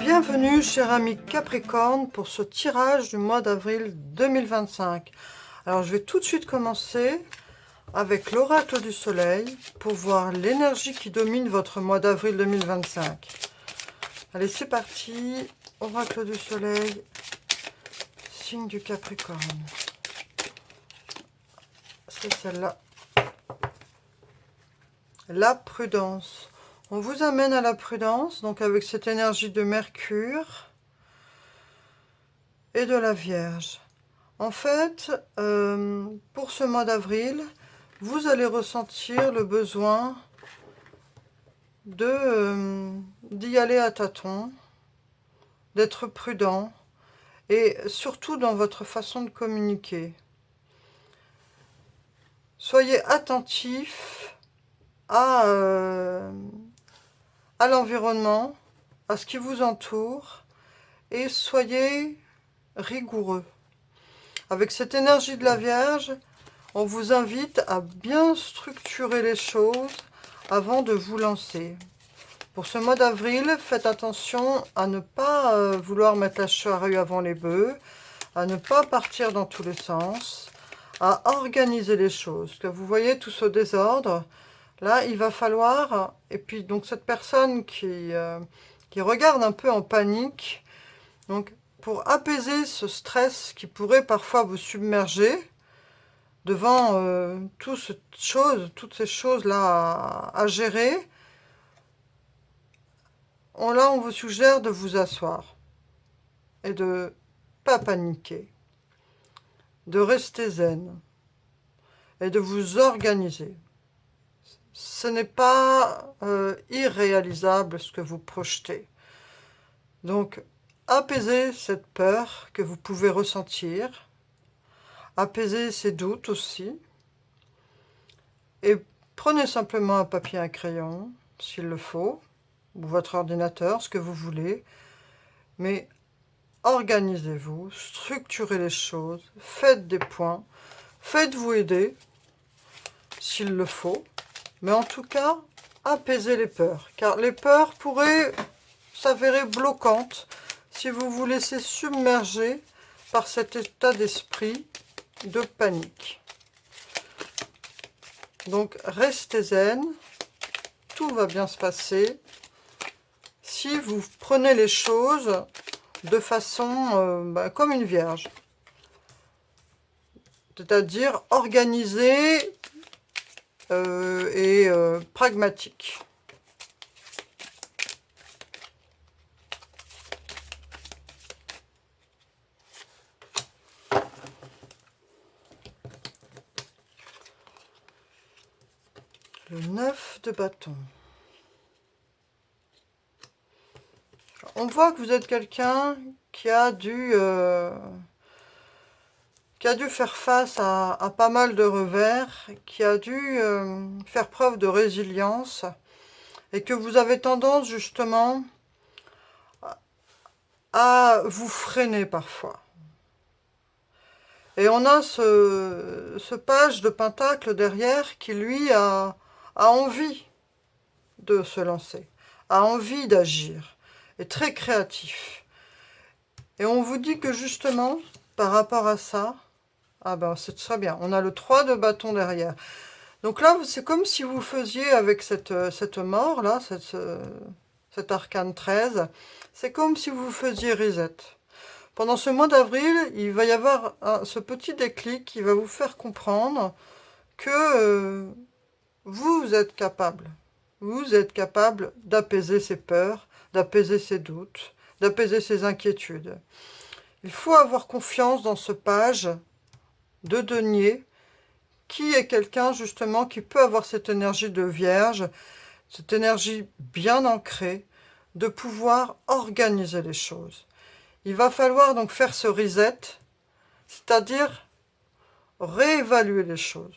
Bienvenue chers amis Capricorne pour ce tirage du mois d'avril 2025. Alors je vais tout de suite commencer avec l'oracle du soleil pour voir l'énergie qui domine votre mois d'avril 2025. Allez, c'est parti. Oracle du soleil, signe du Capricorne. C'est celle-là. La prudence. On vous amène à la prudence, donc avec cette énergie de Mercure et de la Vierge. En fait, pour ce mois d'avril, vous allez ressentir le besoin d'y aller à tâtons, d'être prudent, et surtout dans votre façon de communiquer. Soyez attentif à l'environnement, à ce qui vous entoure, et soyez rigoureux. Avec cette énergie de la Vierge, on vous invite à bien structurer les choses avant de vous lancer. Pour ce mois d'avril, faites attention à ne pas vouloir mettre la charrue avant les bœufs, à ne pas partir dans tous les sens, à organiser les choses. Que vous voyez tout ce désordre, là, il va falloir, et puis donc cette personne qui regarde un peu en panique, donc pour apaiser ce stress qui pourrait parfois vous submerger devant toutes ces choses-là à gérer, on vous suggère de vous asseoir et de pas paniquer, de rester zen et de vous organiser. Ce n'est pas irréalisable ce que vous projetez. Donc, apaisez cette peur que vous pouvez ressentir, apaisez ces doutes aussi, et prenez simplement un papier et un crayon, s'il le faut, ou votre ordinateur, ce que vous voulez, mais organisez-vous, structurez les choses, faites des points, faites-vous aider, s'il le faut, mais en tout cas, apaisez les peurs, car les peurs pourraient s'avérer bloquantes si vous vous laissez submerger par cet état d'esprit de panique. Donc, restez zen, tout va bien se passer si vous prenez les choses de façon comme une vierge, c'est-à-dire organisée et pragmatique. Le 9 de bâton. On voit que vous êtes quelqu'un qui a dû faire face à pas mal de revers, qui a dû faire preuve de résilience, et que vous avez tendance justement à vous freiner parfois. Et on a ce page de pentacle derrière qui, lui, a envie de se lancer, a envie d'agir, est très créatif. Et on vous dit que justement, par rapport à ça, ah ben c'est très bien, on a le 3 de bâton derrière. Donc là, c'est comme si vous faisiez avec cette mort, là, cet arcane 13, c'est comme si vous faisiez reset. Pendant ce mois d'avril, il va y avoir ce petit déclic qui va vous faire comprendre que vous êtes capable. Vous êtes capable d'apaiser ces peurs, d'apaiser ces doutes, d'apaiser ces inquiétudes. Il faut avoir confiance dans ce page de denier qui est quelqu'un justement qui peut avoir cette énergie de vierge, cette énergie bien ancrée, de pouvoir organiser les choses. Il va falloir donc faire ce reset, c'est-à-dire réévaluer les choses,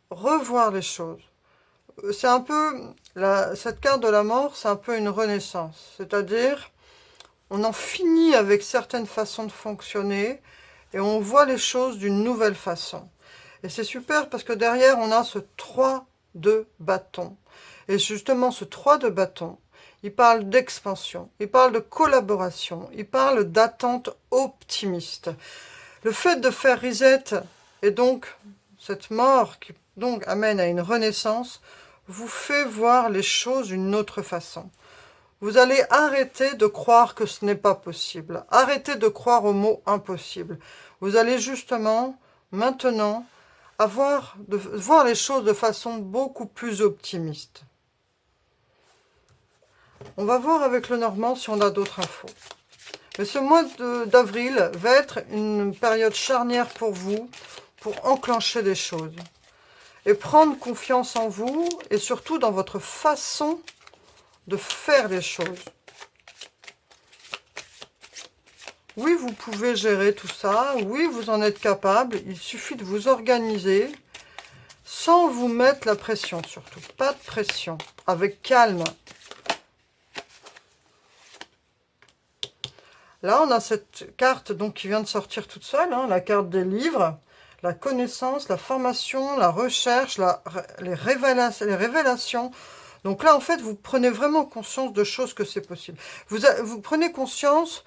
revoir les choses. C'est un peu, cette carte de la mort, c'est un peu une renaissance, c'est-à-dire on en finit avec certaines façons de fonctionner et on voit les choses d'une nouvelle façon. Et c'est super parce que derrière, on a ce 3 de bâton. Et justement, ce 3 de bâton, il parle d'expansion, il parle de collaboration, il parle d'attente optimiste. Le fait de faire reset, et donc cette mort qui donc amène à une renaissance, vous fait voir les choses d'une autre façon. Vous allez arrêter de croire que ce n'est pas possible. Arrêtez de croire au mot impossible. Vous allez justement, maintenant, voir les choses de façon beaucoup plus optimiste. On va voir avec le Normand si on a d'autres infos. Mais ce mois d'avril va être une période charnière pour vous, pour enclencher des choses. Et prendre confiance en vous, et surtout dans votre façon de faire les choses. Oui, vous pouvez gérer tout ça. Oui, vous en êtes capable. Il suffit de vous organiser sans vous mettre la pression, surtout. Pas de pression. Avec calme. Là, on a cette carte donc, qui vient de sortir toute seule. Hein, la carte des livres. La connaissance, la formation, la recherche, les révélations. Donc là, en fait, vous prenez vraiment conscience de choses que c'est possible. Vous prenez conscience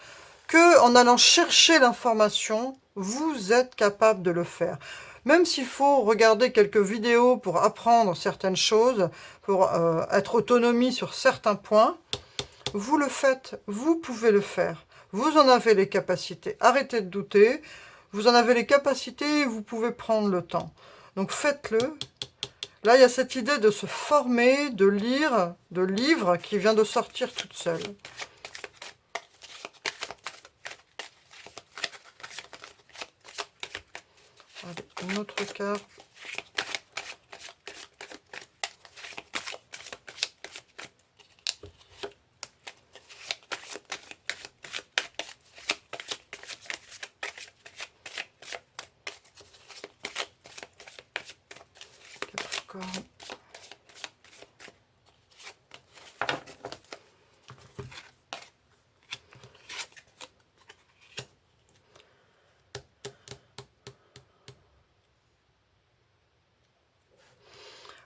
que en allant chercher l'information, vous êtes capable de le faire. Même s'il faut regarder quelques vidéos pour apprendre certaines choses, pour être autonomie sur certains points, vous le faites, vous pouvez le faire. Vous en avez les capacités. Arrêtez de douter, vous en avez les capacités et vous pouvez prendre le temps. Donc faites-le. Là, il y a cette idée de se former, de lire, de livres qui vient de sortir toute seule. Allez, une autre carte. Capricorne.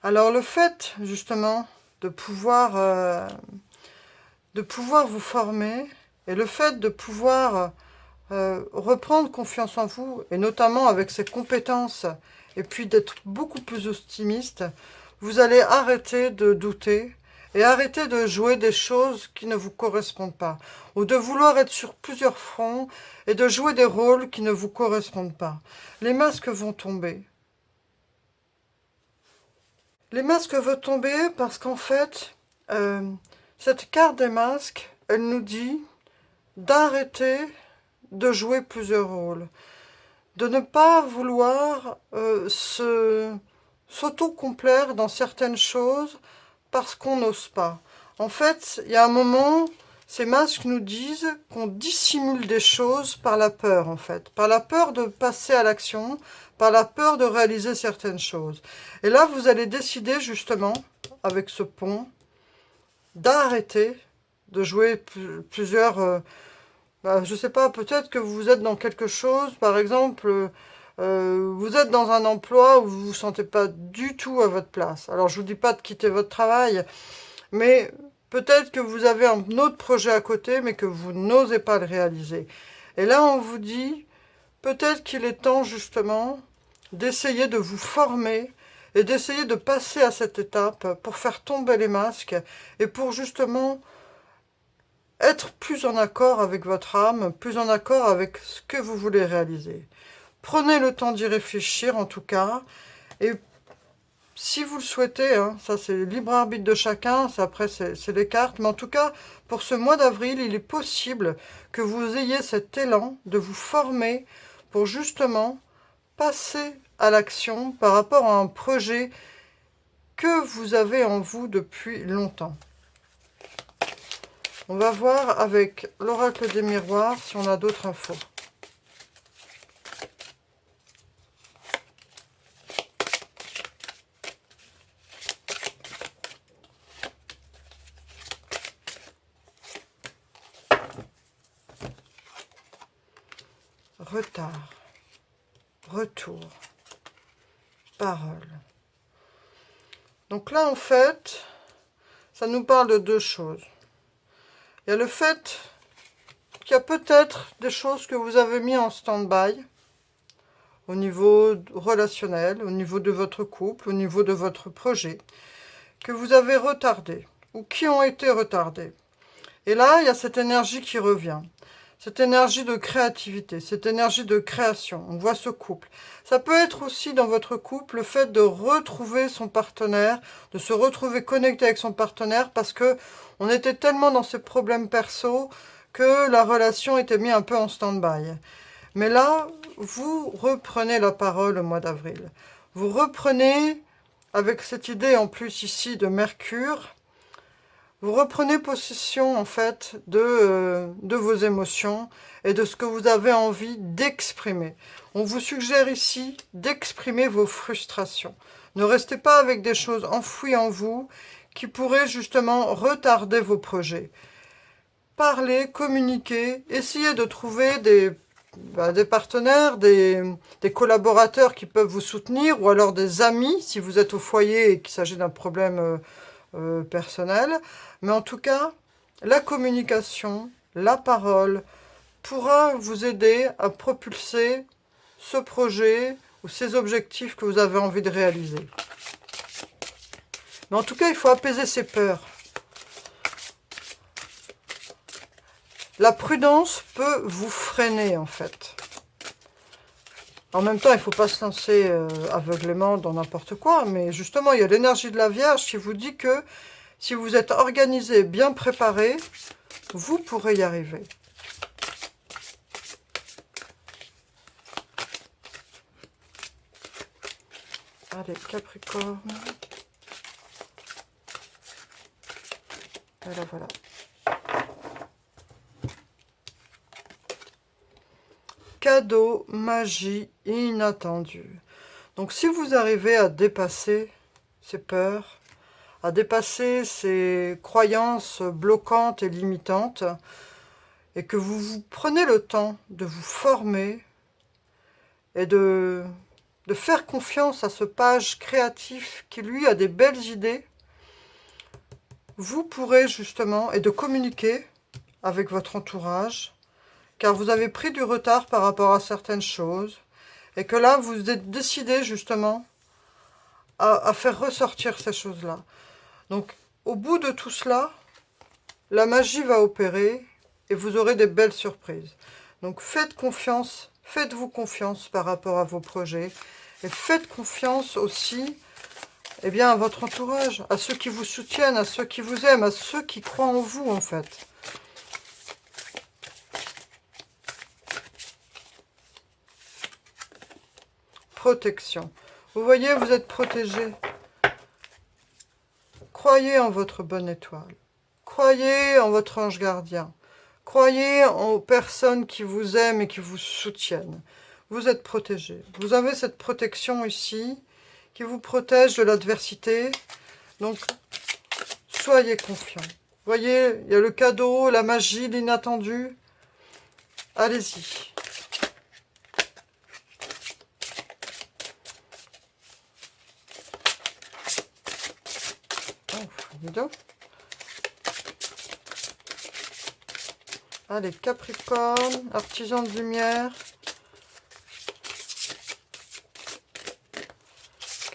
Alors le fait justement de pouvoir vous former et le fait de pouvoir reprendre confiance en vous et notamment avec ces compétences et puis d'être beaucoup plus optimiste, vous allez arrêter de douter et arrêter de jouer des choses qui ne vous correspondent pas ou de vouloir être sur plusieurs fronts et de jouer des rôles qui ne vous correspondent pas. Les masques vont tomber. Les masques vont tomber parce qu'en fait, cette carte des masques, elle nous dit d'arrêter de jouer plusieurs rôles, de ne pas vouloir s'auto-complaire dans certaines choses parce qu'on n'ose pas. En fait, il y a un moment, ces masques nous disent qu'on dissimule des choses par la peur, en fait, par la peur de passer à l'action, par la peur de réaliser certaines choses. Et là, vous allez décider justement, avec ce pont, d'arrêter de jouer plusieurs... je sais pas, peut-être que vous êtes dans quelque chose, par exemple, vous êtes dans un emploi où vous vous sentez pas du tout à votre place. Alors, je vous dis pas de quitter votre travail, mais peut-être que vous avez un autre projet à côté, mais que vous n'osez pas le réaliser. Et là, on vous dit, peut-être qu'il est temps justement d'essayer de vous former et d'essayer de passer à cette étape pour faire tomber les masques et pour justement être plus en accord avec votre âme, plus en accord avec ce que vous voulez réaliser. Prenez le temps d'y réfléchir en tout cas, et si vous le souhaitez, hein, ça c'est libre arbitre de chacun, après c'est les cartes, mais en tout cas, pour ce mois d'avril, il est possible que vous ayez cet élan de vous former pour justement passer à l'action par rapport à un projet que vous avez en vous depuis longtemps. On va voir avec l'oracle des miroirs si on a d'autres infos. Retard, retour, parole. Donc là, en fait, ça nous parle de deux choses. Il y a le fait qu'il y a peut-être des choses que vous avez mis en stand-by au niveau relationnel, au niveau de votre couple, au niveau de votre projet, que vous avez retardé ou qui ont été retardés. Et là, il y a cette énergie qui revient, cette énergie de créativité, cette énergie de création. On voit ce couple. Ça peut être aussi dans votre couple le fait de retrouver son partenaire, de se retrouver connecté avec son partenaire parce que on était tellement dans ces problèmes perso que la relation était mise un peu en stand-by. Mais là, vous reprenez la parole au mois d'avril. Vous reprenez, avec cette idée en plus ici de Mercure, vous reprenez possession en fait de vos émotions et de ce que vous avez envie d'exprimer. On vous suggère ici d'exprimer vos frustrations. Ne restez pas avec des choses enfouies en vous qui pourraient justement retarder vos projets. Parlez, communiquez, essayez de trouver des partenaires, des collaborateurs qui peuvent vous soutenir ou alors des amis si vous êtes au foyer et qu'il s'agit d'un problème personnel. Mais en tout cas, la communication, la parole pourra vous aider à propulser ce projet ou ces objectifs que vous avez envie de réaliser. Mais en tout cas, il faut apaiser ses peurs. La prudence peut vous freiner en fait. En même temps, il ne faut pas se lancer aveuglément dans n'importe quoi, mais justement, il y a l'énergie de la Vierge qui vous dit que si vous êtes organisé, bien préparé, vous pourrez y arriver. Allez, Capricorne. Voilà, voilà. Cadeau, magie inattendue. Donc si vous arrivez à dépasser ces peurs, à dépasser ces croyances bloquantes et limitantes, et que vous prenez le temps de vous former et de faire confiance à ce page créatif qui lui a des belles idées, vous pourrez justement, et de communiquer avec votre entourage, car vous avez pris du retard par rapport à certaines choses, et que là, vous êtes décidé justement à faire ressortir ces choses-là. Donc, au bout de tout cela, la magie va opérer, et vous aurez des belles surprises. Donc, faites confiance, faites-vous confiance par rapport à vos projets, et faites confiance aussi à votre entourage, à ceux qui vous soutiennent, à ceux qui vous aiment, à ceux qui croient en vous, en fait. Protection. Vous voyez, vous êtes protégé. Croyez en votre bonne étoile. Croyez en votre ange gardien. Croyez aux personnes qui vous aiment et qui vous soutiennent. Vous êtes protégé. Vous avez cette protection ici qui vous protège de l'adversité. Donc, soyez confiants. Vous voyez, il y a le cadeau, la magie, l'inattendu. Allez-y. Allez, Capricorne, artisan de lumière.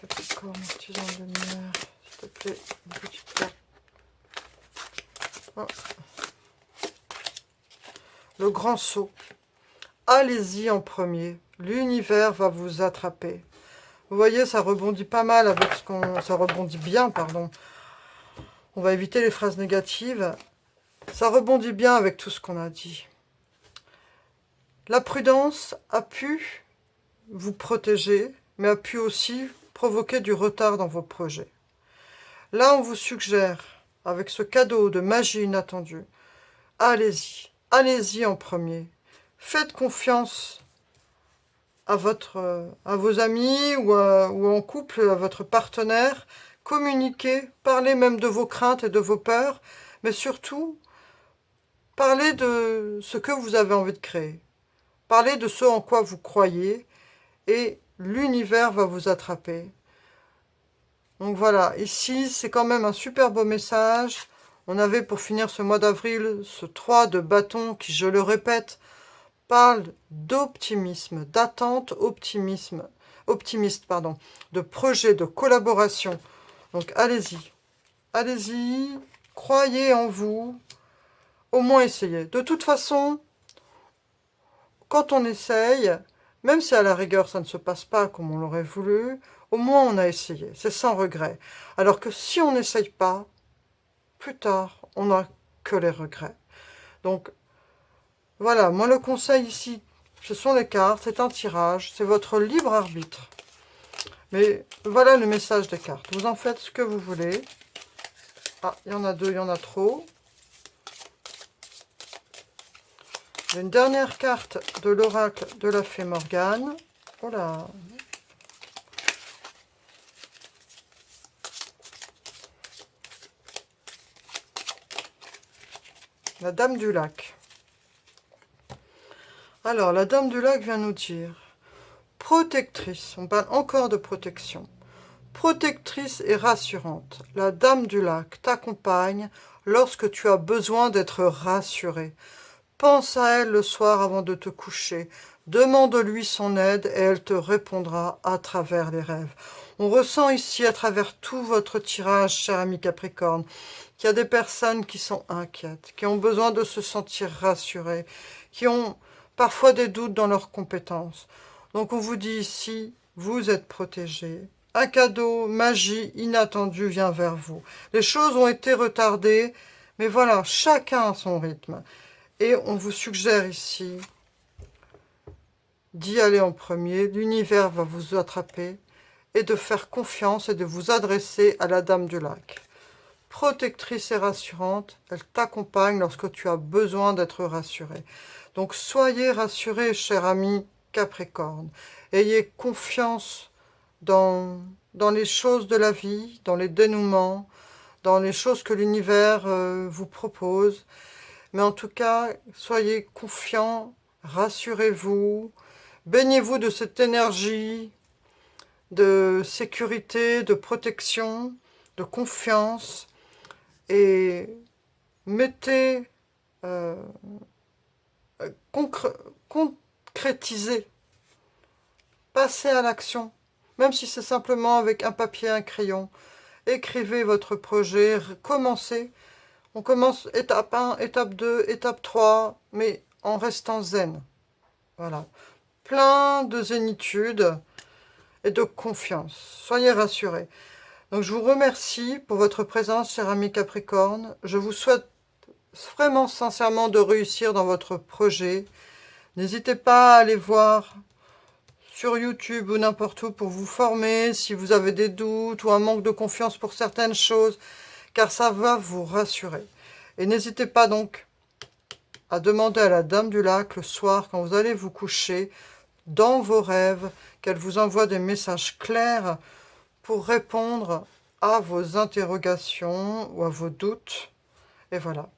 Capricorne, artisan de lumière, s'il te plaît, une petite carte. Oh. Le grand saut. Allez-y en premier. L'univers va vous attraper. Vous voyez, ça rebondit pas mal avec ce qu'on... Ça rebondit bien, pardon. On va éviter les phrases négatives. Ça rebondit bien avec tout ce qu'on a dit. La prudence a pu vous protéger, mais a pu aussi provoquer du retard dans vos projets. Là, on vous suggère, avec ce cadeau de magie inattendue, allez-y, allez-y en premier. Faites confiance à vos amis ou en couple, à votre partenaire. Communiquez, parlez même de vos craintes et de vos peurs, mais surtout, parlez de ce que vous avez envie de créer. Parlez de ce en quoi vous croyez et l'univers va vous attraper. Donc voilà, ici, c'est quand même un super beau message. On avait pour finir ce mois d'avril ce 3 de bâton qui, je le répète, parle d'optimisme, d'attente, optimiste, de projet, de collaboration. Donc allez-y, allez-y, croyez en vous, au moins essayez. De toute façon, quand on essaye, même si à la rigueur ça ne se passe pas comme on l'aurait voulu, au moins on a essayé, c'est sans regret. Alors que si on n'essaye pas, plus tard, on n'a que les regrets. Donc voilà, moi le conseil ici, ce sont les cartes, c'est un tirage, c'est votre libre arbitre. Mais voilà le message des cartes. Vous en faites ce que vous voulez. Ah, il y en a deux, il y en a trop. Une dernière carte de l'oracle de la fée Morgane. Oh là! La Dame du Lac. Alors, la Dame du Lac vient nous dire protectrice. On parle encore de protection. Protectrice et rassurante. La Dame du Lac t'accompagne lorsque tu as besoin d'être rassuré. Pense à elle le soir avant de te coucher. Demande-lui son aide et elle te répondra à travers les rêves. On ressent ici, à travers tout votre tirage, cher ami Capricorne, qu'il y a des personnes qui sont inquiètes, qui ont besoin de se sentir rassurées, qui ont parfois des doutes dans leurs compétences. Donc on vous dit ici, vous êtes protégés. Un cadeau, magie inattendue vient vers vous. Les choses ont été retardées, mais voilà, chacun a son rythme. Et on vous suggère ici d'y aller en premier, l'univers va vous attraper, et de faire confiance et de vous adresser à la Dame du Lac. Protectrice et rassurante, elle t'accompagne lorsque tu as besoin d'être rassuré. Donc soyez rassurés, cher ami Capricorne. Ayez confiance dans les choses de la vie, dans les dénouements, dans les choses que l'univers vous propose. Mais en tout cas, soyez confiants, rassurez-vous, baignez-vous de cette énergie de sécurité, de protection, de confiance, et mettez, concrétisez, passez à l'action, même si c'est simplement avec un papier et un crayon. Écrivez votre projet, commencez. On commence étape 1, étape 2, étape 3, mais en restant zen. Voilà. Plein de zénitude et de confiance. Soyez rassurés. Donc je vous remercie pour votre présence, cher ami Capricorne. Je vous souhaite vraiment sincèrement de réussir dans votre projet. N'hésitez pas à aller voir sur YouTube ou n'importe où pour vous former si vous avez des doutes ou un manque de confiance pour certaines choses, car ça va vous rassurer. Et n'hésitez pas donc à demander à la Dame du Lac le soir, quand vous allez vous coucher, dans vos rêves, qu'elle vous envoie des messages clairs pour répondre à vos interrogations ou à vos doutes. Et voilà.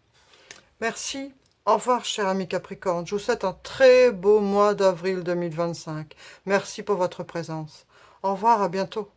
Merci. Au revoir, cher ami Capricorne. Je vous souhaite un très beau mois d'avril 2025. Merci pour votre présence. Au revoir, à bientôt.